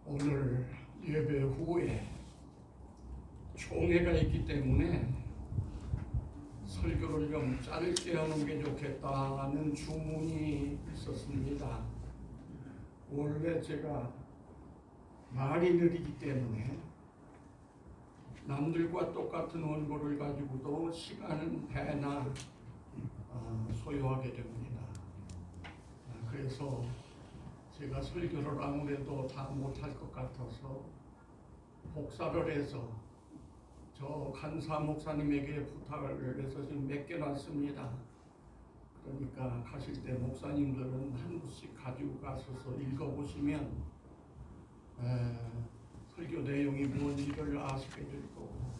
오늘 예배 후에 총회가 있기 때문에 설교를 좀 짧게 하는 게 좋겠다는 주문이 있었습니다. 원래 제가 말이 느리기 때문에 남들과 똑같은 원고를 가지고도 시간은 배나 소요하게 됩니다. 그래서 제가 설교를 아무래도 다 못할 것 같아서 복사를 해서 저 간사 목사님에게 부탁을 해서 지금 맡겨놨습니다. 그러니까 가실 때 목사님들은 한 부씩 가지고 가셔서 읽어보시면 설교 내용이 뭔지를 아시게 될 거고,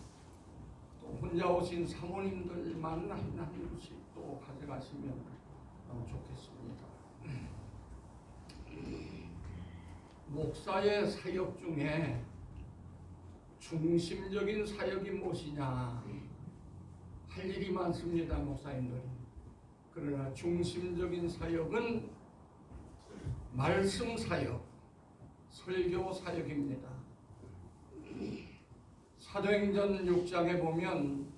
또 혼자 오신 사모님들만 한 부씩 또 가져가시면 좋겠습니다. 목사의 사역 중에 중심적인 사역이 무엇이냐 할 일이 많습니다. 목사님들이. 그러나 중심적인 사역은 말씀 사역, 설교 사역입니다. 사도행전 6장에 보면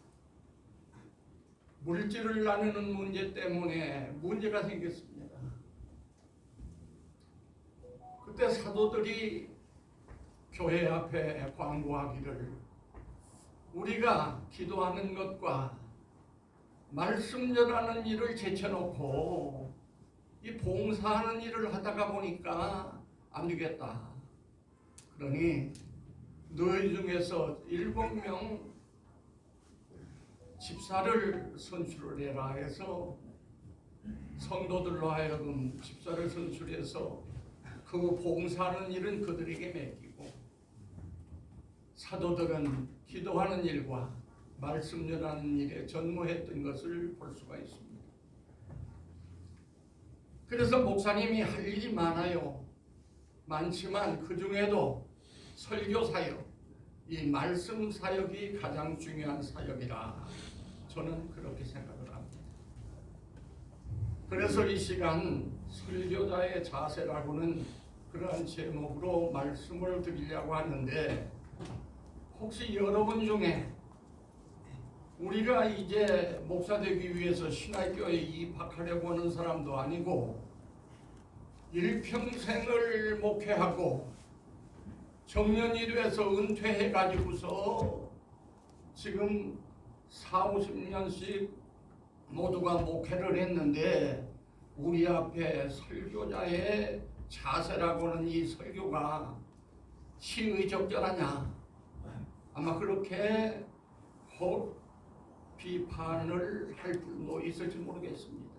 물질을 나누는 문제 때문에 문제가 생겼습니다. 그때 사도들이 교회 앞에 광고하기를, 우리가 기도하는 것과 말씀 전하는 일을 제쳐놓고 이 봉사하는 일을 하다가 보니까 안 되겠다. 그러니 너희 중에서 7명 집사를 선출을 해라 해서 성도들로 하여금 집사를 선출해서 그 봉사하는 일은 그들에게 맡기고 사도들은 기도하는 일과 말씀 전하는 일에 전무했던 것을 볼 수가 있습니다. 그래서 목사님이 할 일이 많아요. 많지만 그 중에도 설교 사역, 이 말씀 사역이 가장 중요한 사역이라 저는 그렇게 생각을 합니다. 그래서 이 시간 설교자의 자세라고는 그러한 제목으로 말씀을 드리려고 하는데, 혹시 여러분 중에 우리가 이제 목사 되기 위해서 신학교에 입학하려고 하는 사람도 아니고 일평생을 목회하고 정년이 돼서 은퇴해가지고서 지금 40-50년씩 모두가 목회를 했는데 우리 앞에 설교자의 자세라고는 이 설교가 시의적절하냐, 아마 그렇게 비판을 할 분도 있을지 모르겠습니다.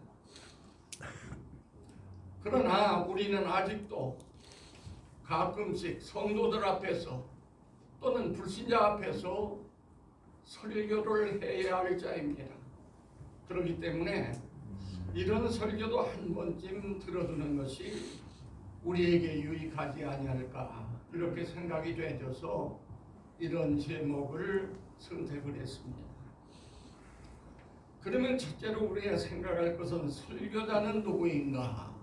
그러나 우리는 아직도 가끔씩 성도들 앞에서 또는 불신자 앞에서 설교를 해야 할 자입니다. 그렇기 때문에 이런 설교도 한 번쯤 들어두는 것이 우리에게 유익하지 아니할까, 이렇게 생각이 되어서 이런 제목을 선택을 했습니다. 그러면 첫째로 우리가 생각할 것은 설교자는 누구인가?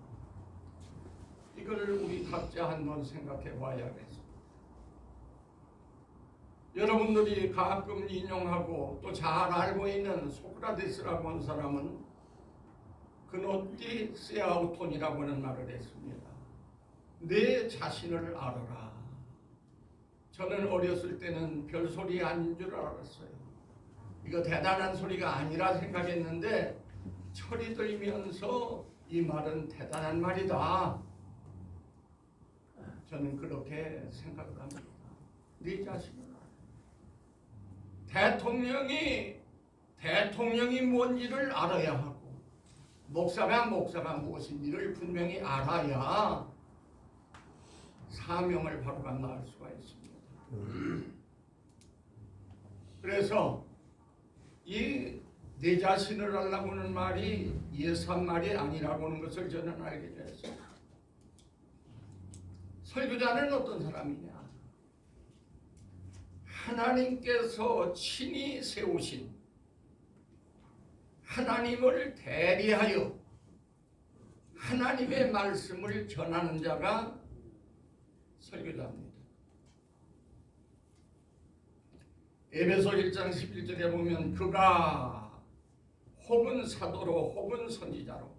이걸 우리 각자 한번 생각해 봐야겠습니다. 여러분들이 가끔 인용하고 또 잘 알고 있는 소크라테스라고 하는 사람은 그노티 세아우톤이라고 하는 말을 했습니다. 내 자신을 알아라. 저는 어렸을 때는 별소리 아닌 줄 알았어요. 이거 대단한 소리가 아니라 생각했는데 철이 들면서 이 말은 대단한 말이다. 저는 그렇게 생각을 합니다. 네 자신을 알아. 대통령이 뭔지를 알아야 하고 목사가 무엇인지를 분명히 알아야 사명을 바로 감당할 수가 있습니다. 그래서 이 내 자신을 알라고 하는 말이 예산 말이 아니라고 하는 것을 저는 알게 됐어요. 설교자는 어떤 사람이냐? 하나님께서 친히 세우신, 하나님을 대리하여 하나님의 말씀을 전하는 자가 설교자입니다. 에베소 1장 11절에 보면 그가 혹은 사도로 혹은 선지자로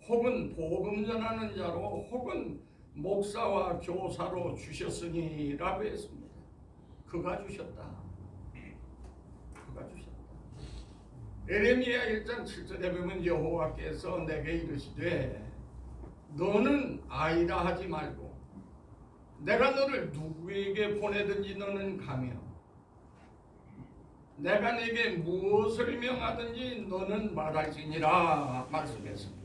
혹은 복음 전하는 자로 혹은 목사와 교사로 주셨으니라고 했습니다. 그가 주셨다. 그가 주셨다. 에레미야 1장 7절에 보면 여호와께서 내게 이르시되 너는 아이라 하지 말고 내가 너를 누구에게 보내든지 너는 가며 내가 네게 무엇을 명하든지 너는 말할지니라 말씀했습니다.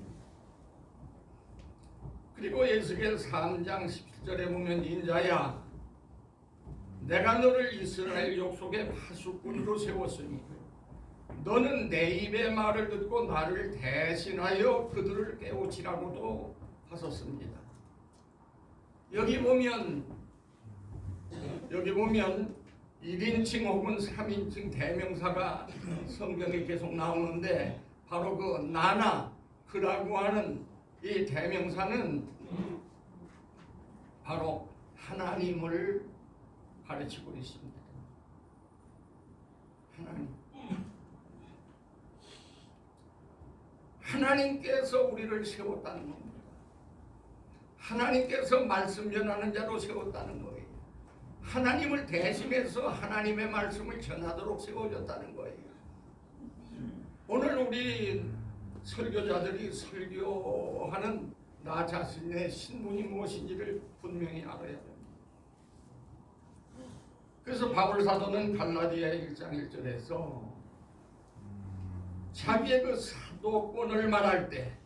그리고 에스겔 3장 17절에 보면 인자야 내가 너를 이스라엘 족속의 파수꾼으로 세웠으니 너는 내 입의 말을 듣고 나를 대신하여 그들을 깨우치라고도 하셨습니다. 여기 보면 1인칭 혹은 3인칭 대명사가 성경에 계속 나오는데 바로 그 나나 그라고 하는 이 대명사는 바로 하나님을 가르치고 있습니다. 하나님께서 우리를 세웠다는 겁니다. 하나님께서 말씀 전하는 자로 세웠다는 거예요. 하나님을 대신해서 하나님의 말씀을 전하도록 세워졌다는 거예요. 오늘 우리 설교자들이 설교하는 나 자신의 신분이 무엇인지를 분명히 알아야 됩니다. 그래서 바울 사도는 갈라디아 1장 1절에서 자기의 그 사도권을 말할 때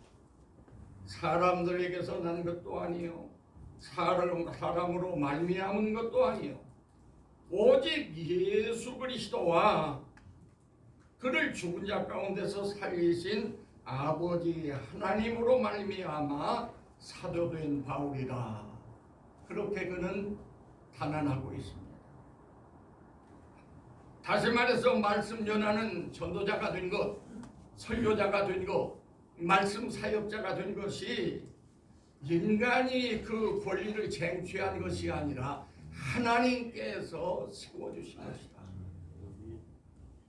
사람들에게서 난 것도 아니요 사람으로 말미암은 것도 아니요 오직 예수 그리스도와 그를 죽은 자 가운데서 살리신 아버지 하나님으로 말미암아 사도된 바울이라 그렇게 그는 단언하고 있습니다. 다시 말해서 말씀 전하는 전도자가 된 것, 설교자가 된 것, 말씀 사역자가 된 것이 인간이 그 권리를 쟁취한 것이 아니라 하나님께서 세워주신 것이다.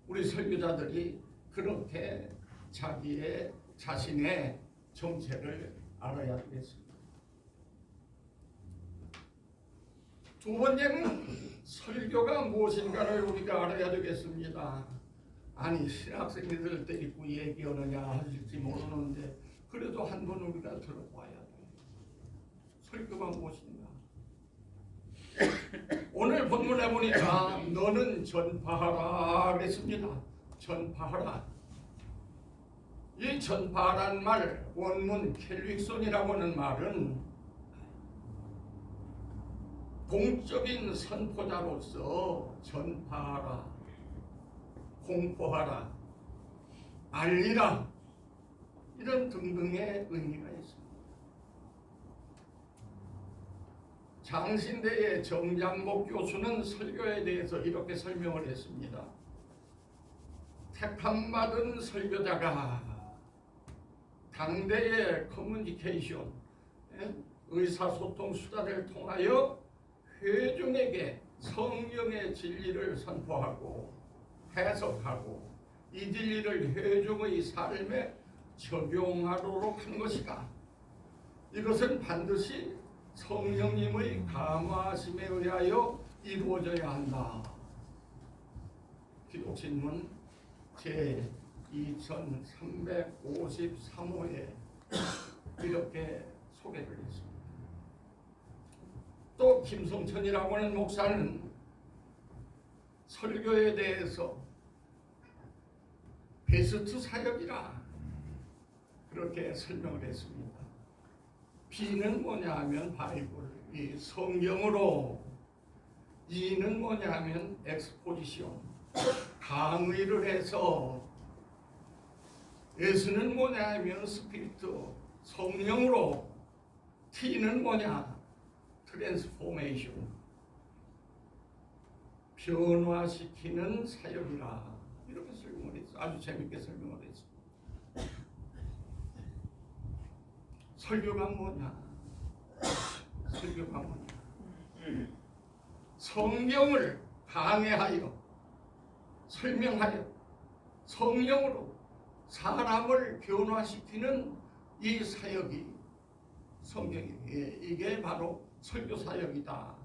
우리 설교자들이 그렇게 자신의 정체를 알아야 되겠습니다. 두 번째는 설교가 무엇인가를 우리가 알아야 되겠습니다. 아니 신학생들 데리고 얘기하느냐 하실지 모르는데 그래도 한번 우리가 들어봐야 돼요. 설교가 무엇인가? 오늘 본문에 보니까 너는 전파하라 그랬습니다. 전파하라. 이 전파란 말 원문 켈릭손이라고 하는 말은 공적인 선포자로서 전파하라, 공포하라, 알리라 이런 등등의 의미가 있습니다. 장신대의 정장복 교수는 설교에 대해서 이렇게 설명을 했습니다. 택함받은 설교자가 당대의 커뮤니케이션, 의사소통 수단을 통하여 회중에게 성경의 진리를 선포하고 해석하고 이 진리를 회중의 삶에 적용하도록 한 것이다. 이것은 반드시 성령님의 감화심에 의하여 이루어져야 한다. 기독신문 제 2353호에 이렇게 소개를 했습니다. 또 김성천이라고 하는 목사는 설교에 대해서 베스트 사역이라 그렇게 설명을 했습니다. B는 뭐냐 하면 바이블, 이 성경으로, E는 뭐냐 하면 엑스포지션, 강의를 해서, S는 뭐냐 하면 스피리트, 성령으로, T는 뭐냐, 트랜스포메이션, 변화시키는 사역이라 이렇게 설명을 했어요. 아주 재밌게 설명을 했어요. 설교가 뭐냐? 설교가 뭐냐? 성경을 강해하여 설명하여 성령으로 사람을 변화시키는 이 사역이 성경이에요. 이게 바로 설교 사역이다.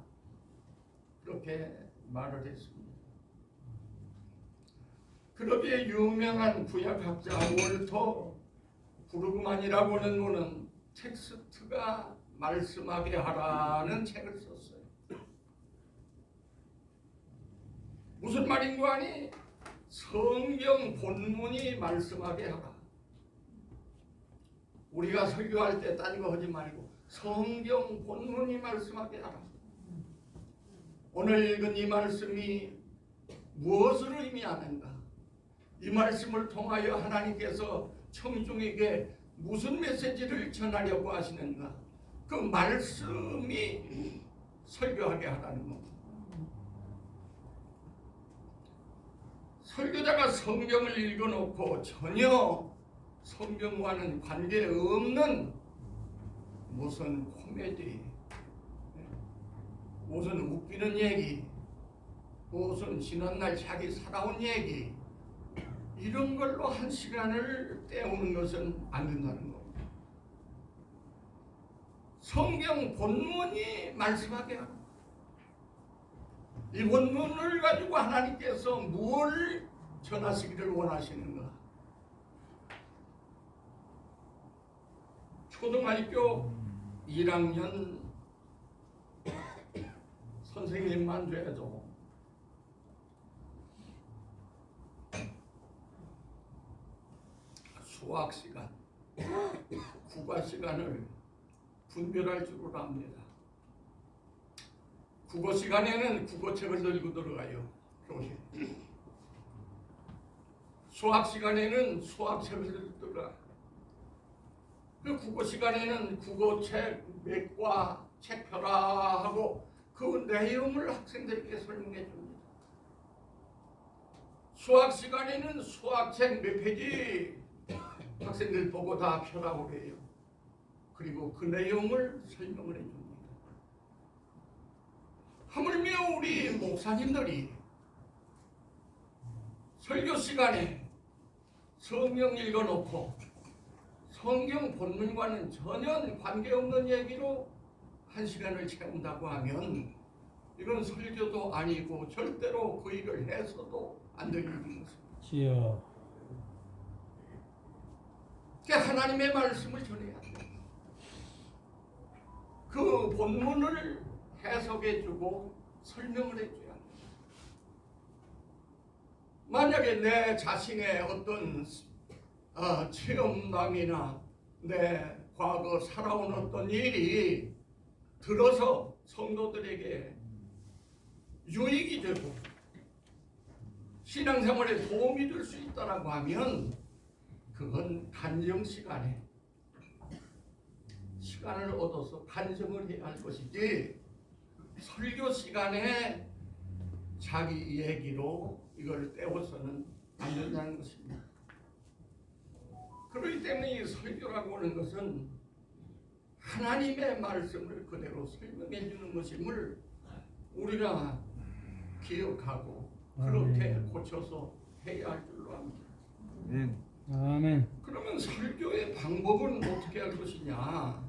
그렇게 말을 했습니다. 그러기에 유명한 구약학자 월터 브루그만이라고 하는 분은 텍스트가 말씀하게 하라는 책을 썼어요. 무슨 말인가 하니 성경 본문이 말씀하게 하라. 우리가 설교할 때 딴 거 하지 말고 성경 본문이 말씀하게 하라. 오늘 읽은 이 말씀이 무엇을 의미하는가? 이 말씀을 통하여 하나님께서 청중에게 무슨 메시지를 전하려고 하시는가? 그 말씀이 설교하게 하라는 겁니다. 설교자가 성경을 읽어놓고 전혀 성경과는 관계없는 무슨 코미디, 무슨 웃기는 얘기, 무슨 지난날 자기 살아온 얘기, 이런 걸로 한 시간을 때우는 것은 안 된다는 겁니다. 성경 본문이 말씀하게 하고 이 본문을 가지고 하나님께서 뭘 전하시기를 원하시는가? 초등학교 1학년 선생님만 돼도 수학 시간, 국어 시간을 분별할 줄 압니다. 국어 시간에는 국어책을 들고 들어가요. 교실. 수학 시간에는 수학책을 들고 들어가. 그 국어 시간에는 국어책 몇 과 책 펴라 하고 그 내용을 학생들에게 설명해 줍니다. 수학 시간에는 수학책 몇 페이지 학생들 보고 다 펴라고 해요. 그리고 그 내용을 설명을 해줍니다. 하물며 우리 목사님들이 설교 시간에 성경 읽어놓고 성경 본문과는 전혀 관계없는 얘기로 한 시간을 채운다고 하면 이건 설교도 아니고 절대로 그 일을 해서도 안 되는 것입니다. 하나님의 말씀을 전해야 돼요. 그 본문을 해석해주고 설명을 해줘야 합니다. 만약에 내 자신의 어떤 체험담이나 내 과거 살아온 어떤 일이 들어서 성도들에게 유익이 되고 신앙생활에 도움이 될 수 있다고 하면 그건 간증 시간에 시간을 얻어서 간증을 해야 할 것이지 설교 시간에 자기 얘기로 이걸 때워서는 안 된다는 것입니다. 그렇기 때문에 이 설교라고 하는 것은 하나님의 말씀을 그대로 설명해 주는 것임을 우리가 기억하고 그렇게 고쳐서 해야 할 줄로 합니다. 아멘. 그러면 설교의 방법은 어떻게 할 것이냐?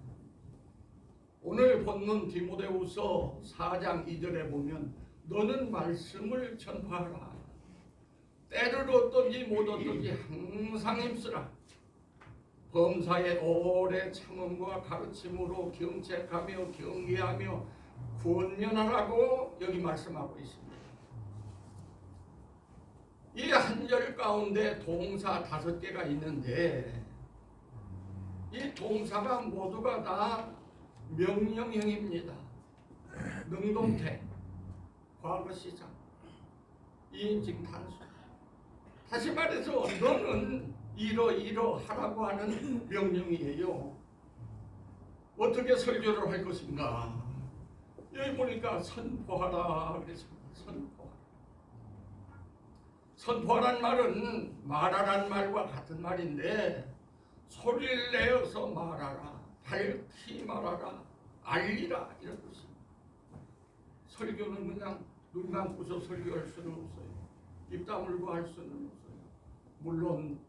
오늘 본문 디모데후서 4장 2절에 보면 너는 말씀을 전파하라. 때를 얻든지 못 얻든지 항상 힘쓰라. 범사에 오래 참음과 가르침으로 경책하며 경계하며 권면하라고 여기 말씀하고 있습니다. 이 한 절 가운데 동사 5개가 있는데 이 동사가 모두가 다 명령형입니다. 능동태, 과거시작, 이인칭 단수. 다시 말해서 너는 이러하라고 하는 명령이에요. 어떻게 설교를 할 것인가? 여기 보니까 선포하라 그랬습니다. 선포하란 말은 말하란 말과 같은 말인데 소리를 내어서 말하라, 밝히 말하라, 알리라 이런 뜻입니다. 설교는 그냥 눈 감고서 설교할 수는 없어요. 입 다물고 할 수는 없어요. 물론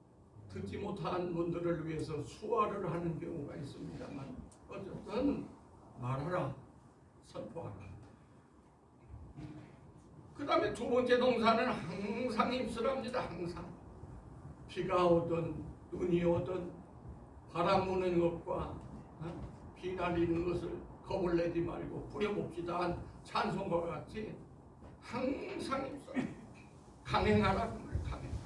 듣지 못한 분들을 위해서 수화를 하는 경우가 있습니다만 어쨌든 말하라, 선포하라. 그 다음에 두 번째 동사는 항상 힘쓰랍니다. 항상 비가 오든 눈이 오든 바람 부는 것과 비 날리는 것을 겁을 내지 말고 부려봅시다 한 찬송과 같이 항상 힘써 강행하라. 강행.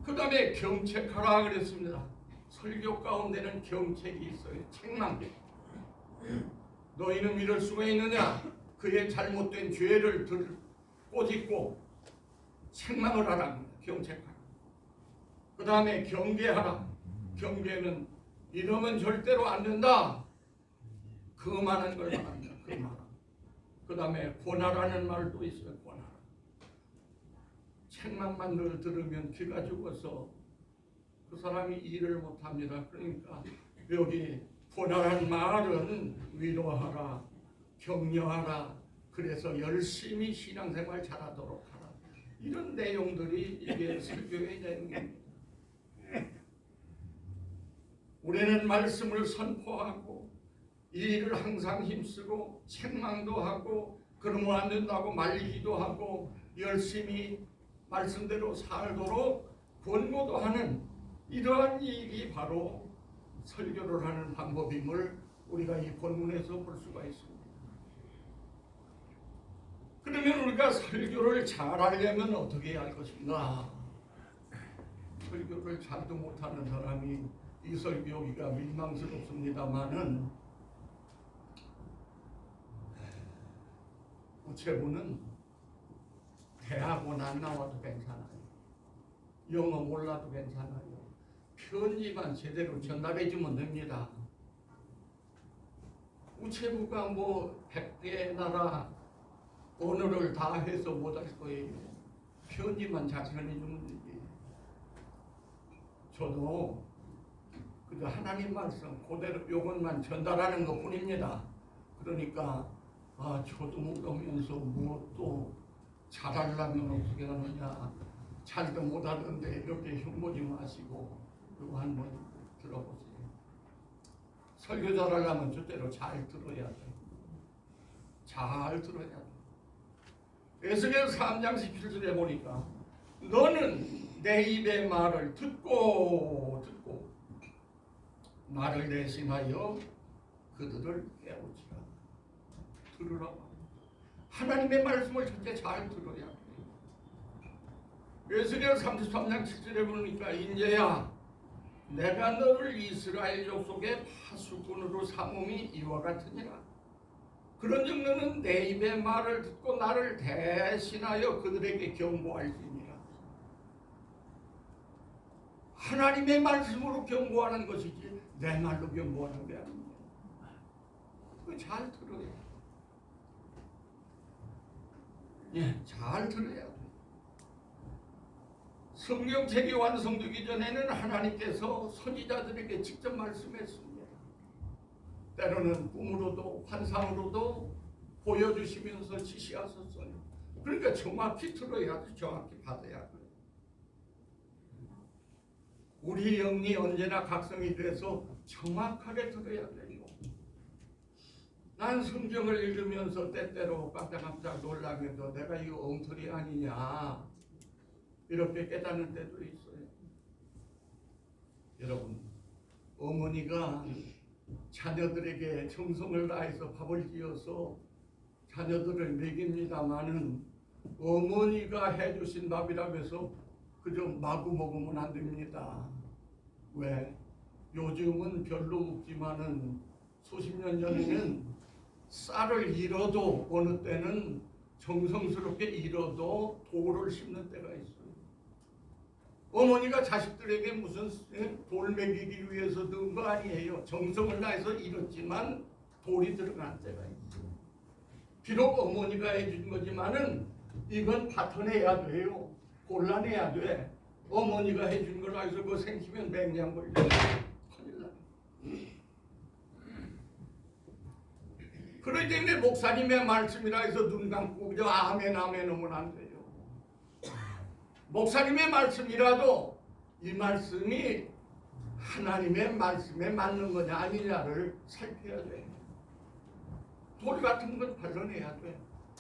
그 다음에 경책하라 그랬습니다. 설교 가운데는 경책이 있어요. 책망. 너희는 이럴 수가 있느냐? 그의 잘못된 죄를 꼬집고 책망을 하라. 경책하라. 그 다음에 경계하라. 경계는 이러면 절대로 안 된다. 금하는 걸 말합니다. 금하라. 그 다음에 권하라는 말도 있어요. 권하라. 책망만 늘 들으면 기가 죽어서 그 사람이 일을 못합니다. 그러니까 여기 권하라는 말은 위로하라, 격려하라. 그래서 열심히 신앙생활 잘하도록 하라. 이런 내용들이 이게 설교의 내용입니다. 우리는 말씀을 선포하고 이 일을 항상 힘쓰고 책망도 하고 그러면 안 된다고 말리기도 하고 열심히 말씀대로 살도록 권고도 하는 이러한 일이 바로 설교를 하는 방법임을 우리가 이 본문에서 볼 수가 있습니다. 그러면 우리가 설교를 잘하려면 어떻게 해야 할 것인가? 설교를 잘도 못하는 사람이 이 설교기가 민망스럽습니다마는 우체부는 대학원 안 나와도 괜찮아요. 영어 몰라도 괜찮아요. 편지만 제대로 전달해 주면 됩니다. 우체부가 뭐 100개 나라 언어를 다 해서 못할 거예요. 편지만 잘 전해주면 되지. 저도 그저 하나님 말씀 그대로 요것만 전달하는 것 뿐입니다. 그러니까 저도 못하면서 무엇도 잘하려면 어떻게 하느냐, 잘도 못하는데 이렇게 흉보지 마시고 그거 한번 들어보세요. 설교 잘하려면 저대로 잘 들어야 돼. 잘 들어야 돼. 에스겔 3장 17절에 보니까 너는 내 입의 말을 듣고 나를 대신하여 그들을 깨우치라. 들으라고. 하나님의 말씀을 첫째 잘 들어야 돼요. 에스겔 33장 7절에 보니까 인제야 내가 너를 이스라엘 족속의 파수꾼으로 삼음이 이와 같으니라. 그런즉 너는 내 입의 말을 듣고 나를 대신하여 그들에게 경고할지니라. 하나님의 말씀으로 경고하는 것이지 내 말로 경고하는 게 아닙니다. 그거 잘 들어야 돼. 잘 들어야 돼. 성경책이 완성되기 전에는 하나님께서 선지자들에게 직접 말씀했습니다. 때로는 꿈으로도 환상으로도 보여주시면서 지시하셨어요. 그러니까 정확히 들어야 돼. 정확히 받아야 돼. 우리 영이 언제나 각성이 돼서 정확하게 들어야 돼요. 난 성경을 읽으면서 때때로 깜짝깜짝 놀라면서 내가 이거 엉터리 아니냐 이렇게 깨닫는 때도 있어요. 여러분, 어머니가 자녀들에게 정성을 다해서 밥을 지어서 자녀들을 먹입니다마는 어머니가 해주신 밥이라고 해서 그저 마구 먹으면 안 됩니다. 왜? 요즘은 별로 없지만은 수십 년 전에는 쌀을 잃어도 어느 때는 정성스럽게 잃어도 돌을 심는 때가 있어요. 어머니가 자식들에게 무슨 돌 먹이기 위해서 넣은 거 아니에요. 정성을 다해서 잃었지만 돌이 들어간 때가 있어요. 비록 어머니가 해준 거지만은 이건 받아내야 돼요. 골라내야 돼. 어머니가 해준 걸 해서 그거 생기면 맹장 걸려. 큰일 나. 그러기 때문에 목사님의 말씀이라 해서 눈 감고 그저 아멘 아멘 하면 안 돼요. 목사님의 말씀이라도 이 말씀이 하나님의 말씀에 맞는 거냐 아니냐를 살펴야 돼. 돌 같은 건 발견해야 돼.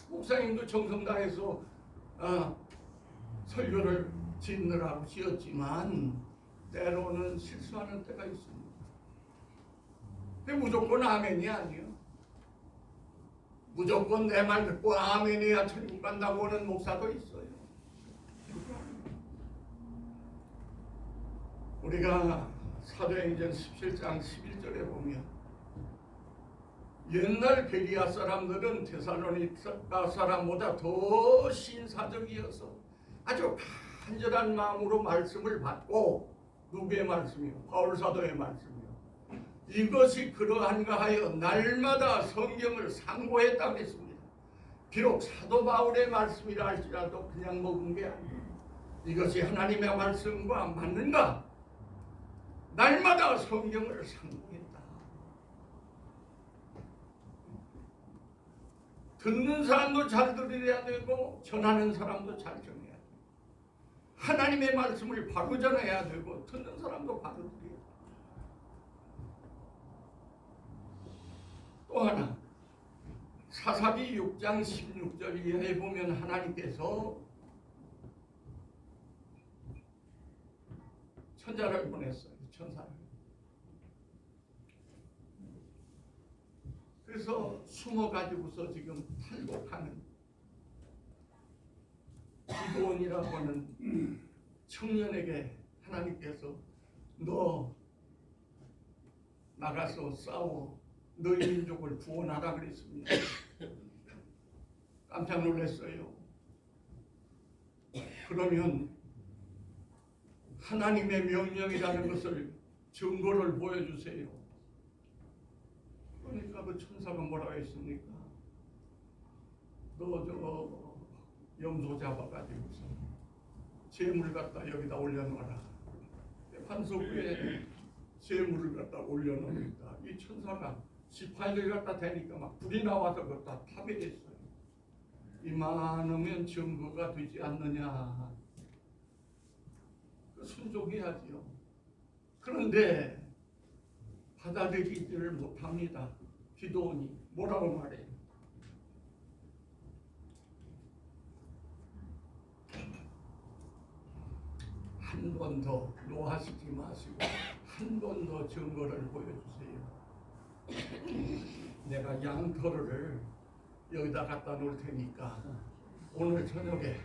목사님도 정성 다해서 설교를 짓느라고 지었지만 때로는 실수하는 때가 있습니다. 근데 무조건 아멘이 아니에요. 무조건 내 말 듣고 아멘이야 천국 간다고 하는 목사도 있어요. 우리가 사도행전 17장 11절에 보면 옛날 베리아 사람들은 데살로니가 사람보다 더 신사적이어서 아주 간절한 마음으로 말씀을 받고, 누구의 말씀이요? 바울 사도의 말씀이요. 이것이 그러한가 하여 날마다 성경을 상고했다고 했습니다. 비록 사도 바울의 말씀이라 할지라도 그냥 먹은 게 아니에요. 이것이 하나님의 말씀과 맞는가? 날마다 성경을 상고했다. 듣는 사람도 잘 들어야 되고 전하는 사람도 잘 전해야 돼요. 하나님의 말씀을 바로 전해야 되고 듣는 사람도 바로 들어야 돼요. 또 하나, 사사기 6장 16절 이하에 보면 하나님께서 천사를 보냈어요. 천사를. 그래서 숨어가지고서 지금 탈곡하는 기드온이라고 하는 청년에게 하나님께서 너 나가서 싸워 너희 민족을 구원하라 그랬습니다. 깜짝 놀랐어요. 그러면 하나님의 명령이라는 것을 증거를 보여주세요. 그러니까 그 천사가 뭐라고 했습니까? 너 저 염소 잡아가지고서 재물을 갖다 여기다 올려놓아라. 반석 위에 재물을 갖다 올려놓으니까 이 천사가 지팡이를 갖다 대니까 막 불이 나와서 그것다 파괴했어요. 이만하면 증거가 되지 않느냐. 순종해야지요. 그런데 받아들이지를 못합니다. 기드온이 뭐라고 말해요? 한 번 더 노하시지 마시고 한 번 더 증거를 보여주세요. 내가 양털을 여기다 갖다 놓을 테니까 오늘 저녁에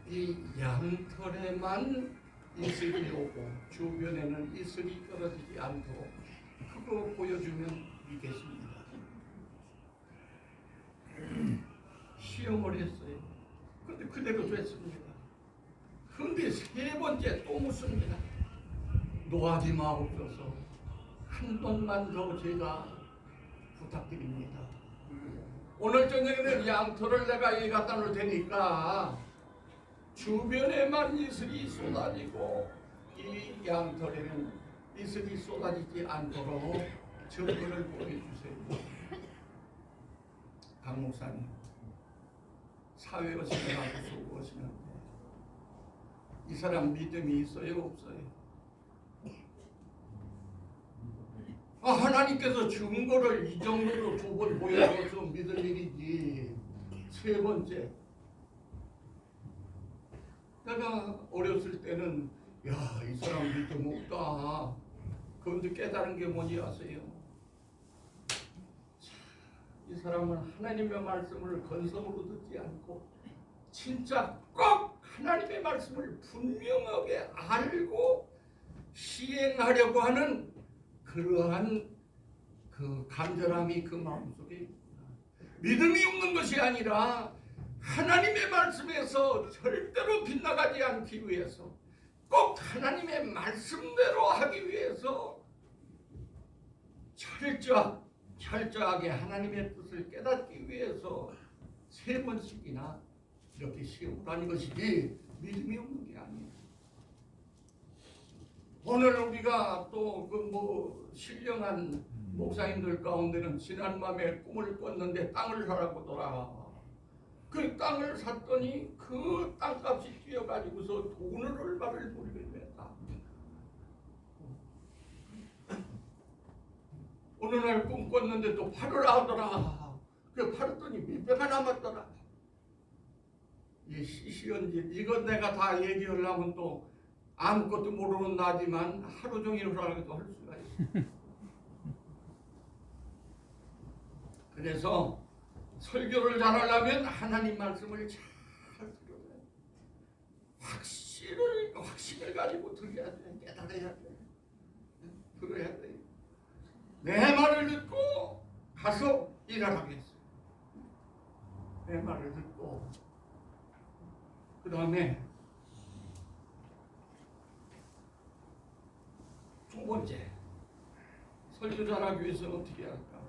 이 양털에만 이슬이 오고 주변에는 이슬이 떨어지지 않도록 그거 보여주면 믿겠습니다. 시험을 했어요. 그런데 그대로 됐습니다. 그런데 세 번째 또 묻습니다. 노하지 마옵소서. 한 번만 더 제가 부탁드립니다. 오늘 저녁에는 양털을 내가 여기 갖다 놓을 테니까 주변에만 이슬이 쏟아지고 이 양털에는 이슬이 쏟아지지 않도록 증거를 보여주세요. 강 목사님, 사회 오시느라고 수고하시는데 이 사람 믿음이 있어요, 없어요? 하나님께서 증거를 이 정도로 두 번 보여줘서 믿을 일이지. 세 번째, 내가 어렸을 때는 이 사람 믿음 없다. 그런데 깨달은 게 뭔지 아세요? 이 사람은 하나님의 말씀을 건성으로 듣지 않고 진짜 꼭 하나님의 말씀을 분명하게 알고 시행하려고 하는 그러한 그 간절함이 그 마음속에 있구나. 믿음이 없는 것이 아니라 하나님의 말씀에서 절대로 빗나가지 않기 위해서 꼭 하나님의 말씀대로 하기 위해서 철저하게 하나님의 뜻을 깨닫기 위해서 세 번씩이나 이렇게 시험을 하는 것이지 믿음이 없는 게 아니에요. 오늘 우리가 또 그 신령한 목사님들 가운데는 지난 밤에 꿈을 꿨는데 땅을 사라보더라. 그 땅을 샀더니 그 땅값이 뛰어가지고서 돈을 얼마를 벌게 됐다. 어느 날 꿈 꿨는데 또 팔으라 하더라. 그 팔았더니 몇 배가 남았더라. 이 시시언질 이건 내가 다 얘기하려면 또 아무것도 모르는 나지만 하루 종일 하라고도 할 수가 있어. 그래서 설교를 잘하려면 하나님 말씀을 잘 들어야 돼. 확신을 가지고 들어야 돼. 깨달아야 돼. 들어야 돼. 내 말을 듣고 가서 일하라겠어. 내 말을 듣고 그 다음에 두 번째 설교 잘하기 위해서 어떻게 할까?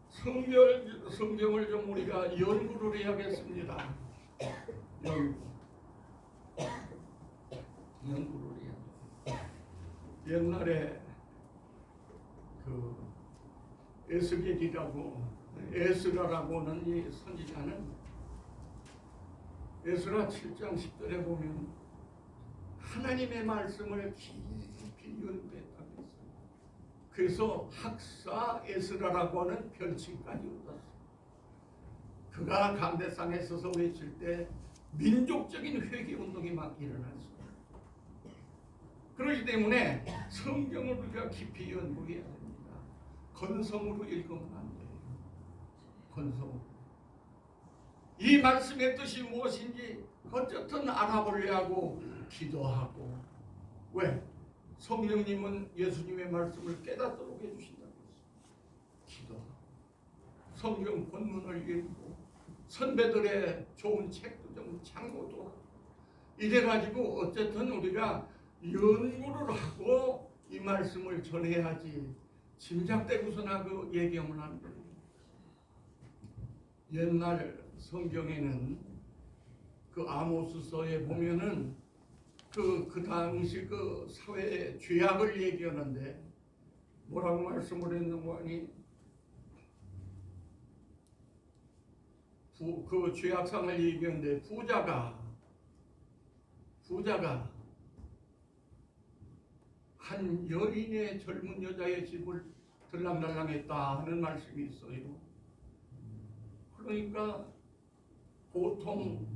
성경을 좀 우리가 연구를 해야겠습니다. 연구를 해야 돼. 옛날에 그 에스라라고는 이 선지자는 에스라 7장 10절에 보면 하나님의 말씀을 깊이 연구했다고 했어요. 그래서 학사 에스라라고 하는 별칭까지 얻었어요. 그가 감대상에 서서 외칠 때 민족적인 회개운동이 막 일어났어요. 그렇기 때문에 성경을 우리가 깊이 연구해야 됩니다. 건성으로 읽으면 안 돼요. 건성으로. 이 말씀의 뜻이 무엇인지 어쨌든 알아보려 하고 기도하고. 왜? 성령님은 예수님의 말씀을 깨닫도록 해주신다고 했어요. 기도하고 성경 본문을 읽고 선배들의 좋은 책도 좀 참고도 하고 이래가지고 어쨌든 우리가 연구를 하고 이 말씀을 전해야지 짐작되고서나 그 얘기하면 안 돼요. 옛날 성경에는 그 아모스서에 보면은 그 당시 그 사회의 죄악을 얘기하는데 뭐라고 말씀을 했는 거니? 그 죄악상을 얘기하는데 부자가 한 여인의 젊은 여자의 집을 들락날락했다 하는 말씀이 있어요. 그러니까 보통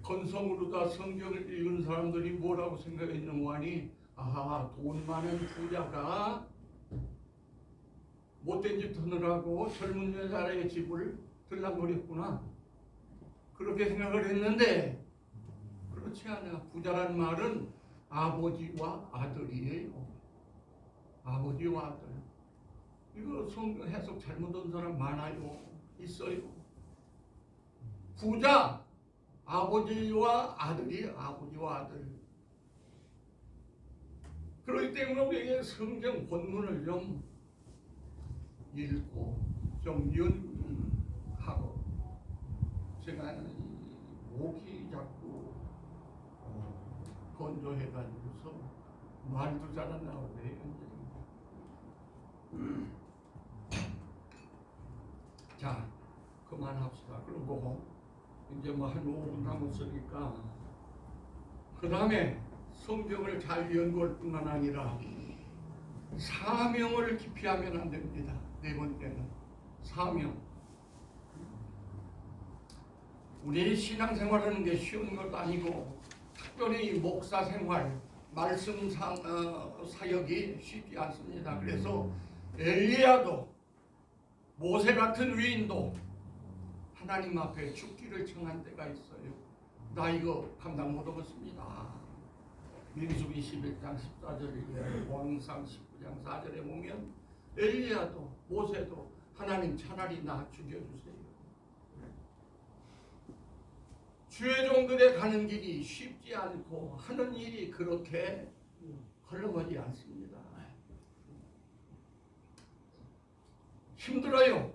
건성으로다 성경을 읽은 사람들이 뭐라고 생각했는 거니? 아하, 돈 많은 부자가 못된 짓 하느라고 젊은 여자의 집을 들락거렸구나. 그렇게 생각을 했는데 그렇지 않아. 부자란 말은 아버지와 아들이에요. 아버지와 아들. 이거 성경 해석 잘못한 사람 많아요. 있어요. 부자, 아버지와 아들이 아버지와 아들. 그렇기 때문에 우리에게 성경 본문을 좀 읽고 좀 연구하고 제가 목이 자꾸 건조해가지고서 말도 잘 안 나오네요. 자, 그만합시다. 그리고 이제 뭐 한 5분 남았으니까 그 다음에 성경을 잘 연구할 뿐만 아니라 사명을 깊이 하면 안 됩니다. 네 번째는 사명. 우리 신앙생활하는 게 쉬운 것도 아니고 특별히 목사 생활, 말씀 사역이 쉽지 않습니다. 그래서 엘리야도 모세 같은 위인도 하나님 앞에 죽기를 청한 때가 있어요. 나 이거 감당 못하겠습니다. 민수기 11장 14절에 왕상 19장 4절에 보면 엘리야도 모세도 하나님 차라리 나 죽여주세요. 주의 종들의 가는 길이 쉽지 않고 하는 일이 그렇게 흘러가지 않습니다. 힘들어요.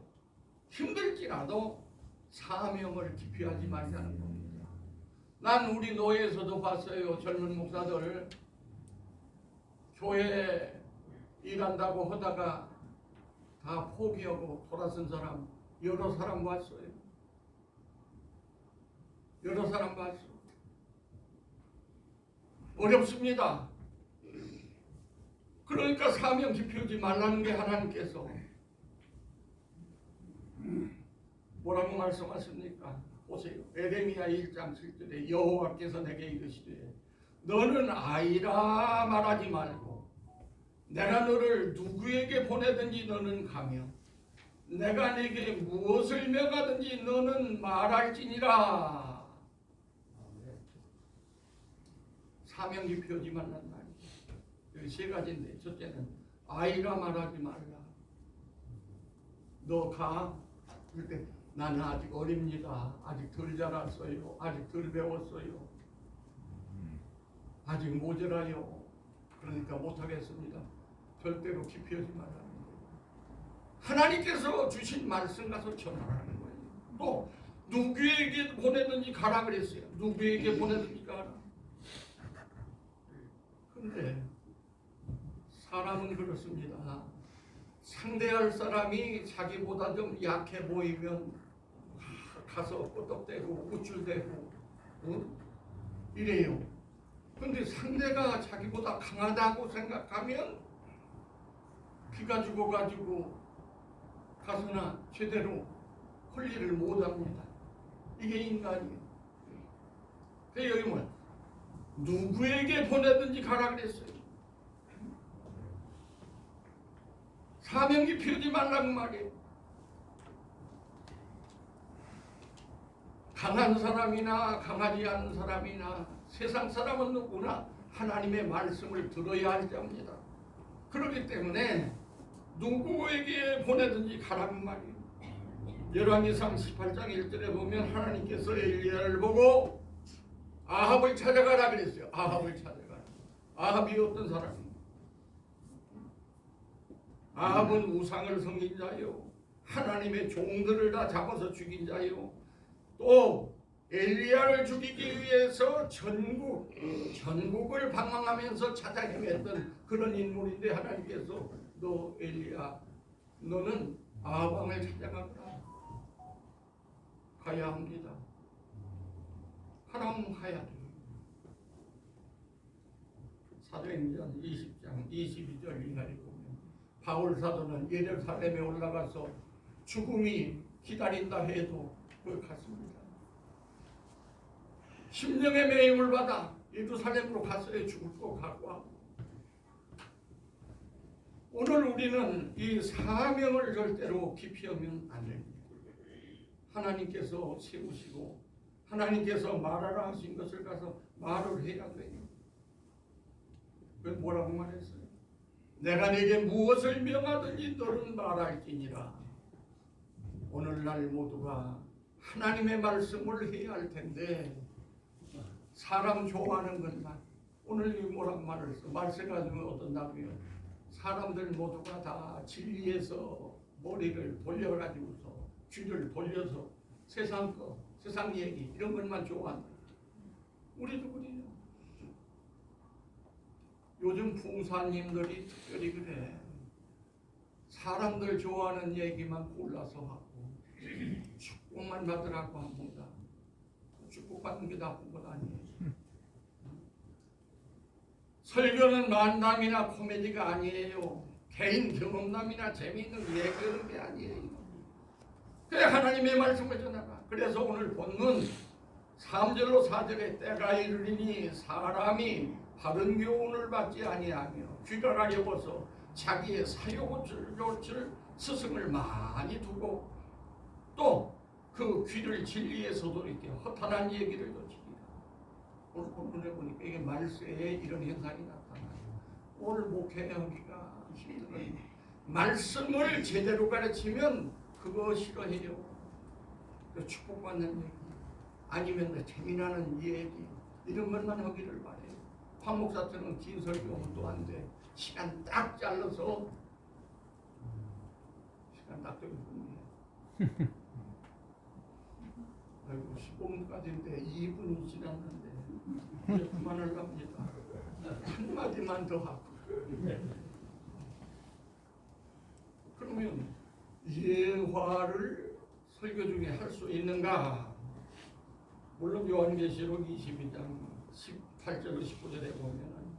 힘들지라도 사명을 깊이 하지 말자는 겁니다. 난 우리 노예에서도 봤어요. 젊은 목사들 교회 일한다고 하다가 다 포기하고 돌아선 사람 여러 사람 봤어요. 여러 사람 봤어. 어렵습니다. 그러니까 사명 깊이우지 말라는 게 하나님께서 뭐라고 말씀하십니까? 보세요. 에레미야 1장 7절에 여호와께서 내게 이르시되 너는 아이라 말하지 말고 내가 너를 누구에게 보내든지 너는 가며 내가 네게 무엇을 명하든지 너는 말할지니라. 사명 깊이우지 말란 말이에요. 여기 세 가지인데 첫째는 아이라 말하지 말라. 너 가. 그때 나는 아직 어립니다. 아직 덜 자랐어요. 아직 덜 배웠어요. 아직 모자라요. 그러니까 못하겠습니다. 절대로 기피하지 말라는 거예요. 하나님께서 주신 말씀 가서 전하라는 거예요. 또 누구에게 보내든지 가라 그랬어요. 누구에게 보내든지 가라. 그런데 사람은 그렇습니다. 상대할 사람이 자기보다 좀 약해 보이면 가서 끄덕대고 우쭐대고 이래요. 그런데 상대가 자기보다 강하다고 생각하면 피가 죽어가지고 가서나 제대로 할 일을 못합니다. 이게 인간이에요. 그래서 여기 뭐야? 누구에게 보내든지 가라 그랬어요. 사명 깊이우지 말라는 말이에요. 강한 사람이나 강하지 않은 사람이나 세상 사람은 누구나 하나님의 말씀을 들어야 할 자입니다. 그렇기 때문에 누구에게 보내든지 가라는 말이에요. 열왕기상 18장 1절에 보면 하나님께서 엘리야를 보고 아합을 찾아가라 그랬어요. 아합을 찾아가라. 아합이 어떤 사람이에요? 아합은 우상을 섬긴 자요. 하나님의 종들을 다 잡아서 죽인 자요. 또 엘리야를 죽이기 위해서 전국을 방황하면서 찾아 헤맸던 그런 인물인데 하나님께서 너 엘리야 너는 아합 왕을 찾아가거라. 가야 합니다. 하나님 가야 돼요. 사도행전 20장 22절 이하에 보면 바울 사도는 예루살렘에 올라가서 죽음이 기다린다 해도 거기 갔습니다. 심령의 매임을 받아 예루살렘으로 갔어요. 죽을 거 갖고 하고. 오늘 우리는 이 사명을 절대로 기피하면 안 됩니다. 하나님께서 세우시고 하나님께서 말하라 하신 것을 가서 말을 해야 돼요. 그건 뭐라고 말했어요? 내가 네게 무엇을 명하든지 너는 말할지니라. 오늘날 모두가 하나님의 말씀을 해야 할 텐데 사람 좋아하는 것만 오늘 이 뭐라고 말을 써? 말세 가지고 어떤다고요? 사람들 모두가 다 진리에서 머리를 돌려가지고서 귀를 돌려서 세상 거, 세상 얘기 이런 것만 좋아한다. 우리도 그래요. 요즘 봉사님들이 특별히 그래. 사람들 좋아하는 얘기만 골라서 하고 축복만 받으라고 합니다. 축복받는 게 나쁜 건 아니에요. 설교는 만남이나 코미디가 아니에요. 개인 경험담이나 재미있는 얘기하는 게 아니에요. 그래 하나님의 말씀을 전하라. 그래서 오늘 본문 3절로 4절에 때가 이르리니 사람이 바른 교훈을 받지 아니하며 귀가 가려워서 자기의 사욕을 좇을 스승을 많이 두고 또 그 귀를 진리에서도 이렇게 허탄한 얘기를 좇으리라. 오늘 본문에 보니까 이게 말세에 이런 현상이 나타나요. 오늘 목회하기가 힘들어요. 말씀을 제대로 가르치면 그거 싫어해요. 축복받는 얘기 아니면 재미나는 얘기 이런 것만 하기를 바래요. 황 목사처럼 긴 설교는 또 안 돼. 시간 딱 잘라서 시간 딱 되거든요. 아이고 15분까지인데 2분이 지났는데 이제 그만하려합니다. 한마디만 더 하고 그러면 예화를 설교 중에 할 수 있는가? 물론 요한계시록 22장 18절 19절에 보면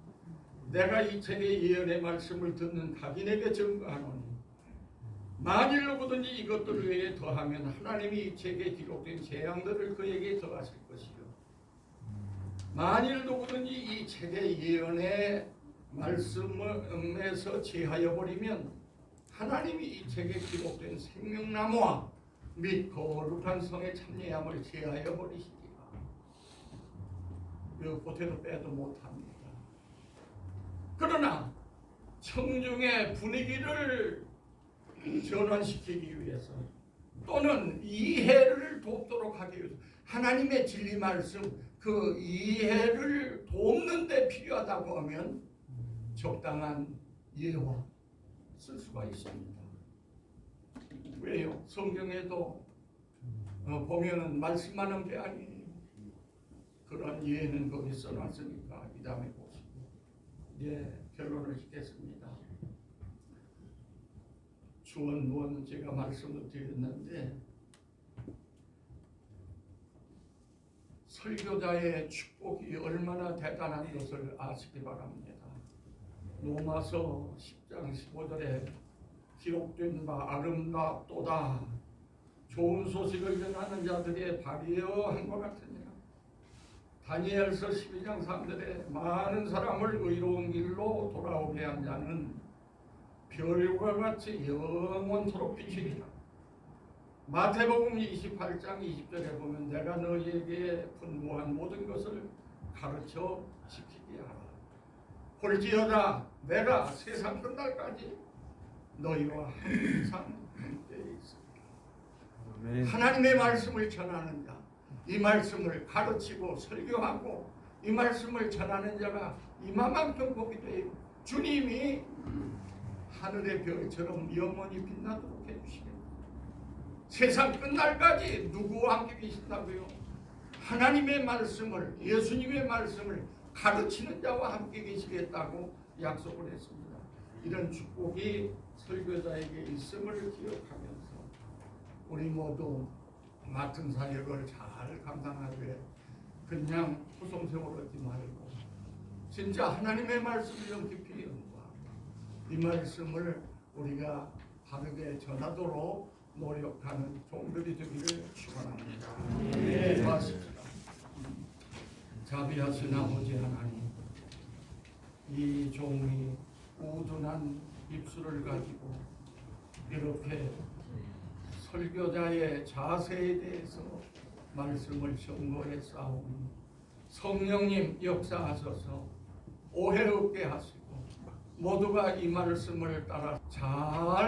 내가 이 책의 예언의 말씀을 듣는 각인에게 증거하노니 만일 누구든지 이것들을 위해 더하면 하나님이 이 책에 기록된 재앙들을 그에게 더하실 것이요 만일 누구든지 이 책의 예언의 말씀에서 제하여 버리면 하나님이 이 책에 기록된 생명나무와 및 거룩한 성의 참여함을 제하여 버리시리라. 그 겉에도 빼도 못합니다. 그러나 청중의 분위기를 전환시키기 위해서 또는 이해를 돕도록 하기 위해서 하나님의 진리 말씀 그 이해를 돕는 데 필요하다고 하면 적당한 예화 쓸 수가 있습니다. 왜요? 성경에도 보면은 말씀하는 게 아니에요. 그런 예는 거기 써놨으니까 이 다음에 보시고 이제 결론을 짓겠습니다. 주원무원 제가 말씀을 드렸는데 설교자의 축복이 얼마나 대단한 것을 아시기 바랍니다. 로마서 10장 15절에 기록된 바 아름답도다 좋은 소식을 전하는 자들의 발이여 한것 같으니라. 다니엘서 12장 3절에 많은 사람을 의로운 길로 돌아오게 한 자는 별과 같이 영원토록 비치리라. 마태복음 28장 20절에 보면 내가 너희에게 분부한 모든 것을 가르쳐 지키게 하라. 볼지어다 내가 세상 끝날까지 너희와 항상 함께 있으리라. 하나님의 말씀을 전하는 자, 이 말씀을 가르치고 설교하고 이 말씀을 전하는 자가 이만큼 복이 돼요. 주님이 하늘의 별처럼 영원히 빛나도록 해주시겠다. 세상 끝날까지 누구와 함께 계신다고요? 하나님의 말씀을, 예수님의 말씀을 가르치는 자와 함께 계시겠다고 약속을 했습니다. 이런 축복이 설교자에게 있음을 기억하면서 우리 모두 맡은 사역을 잘 감당하되 그냥 후송생활을 하지 말고 진짜 하나님의 말씀을 좀 깊이 연구하고 이 말씀을 우리가 바르게 전하도록 노력하는 종들이 되기를 축원합니다. 네, 고맙습니다. 자비하신 아버지 하나님, 이 종이 우둔한 입술을 가지고 이렇게 설교자의 자세에 대해서 말씀을 점거해 싸우니 성령님 역사하셔서 오해 없게 하시고 모두가 이 말씀을 따라 잘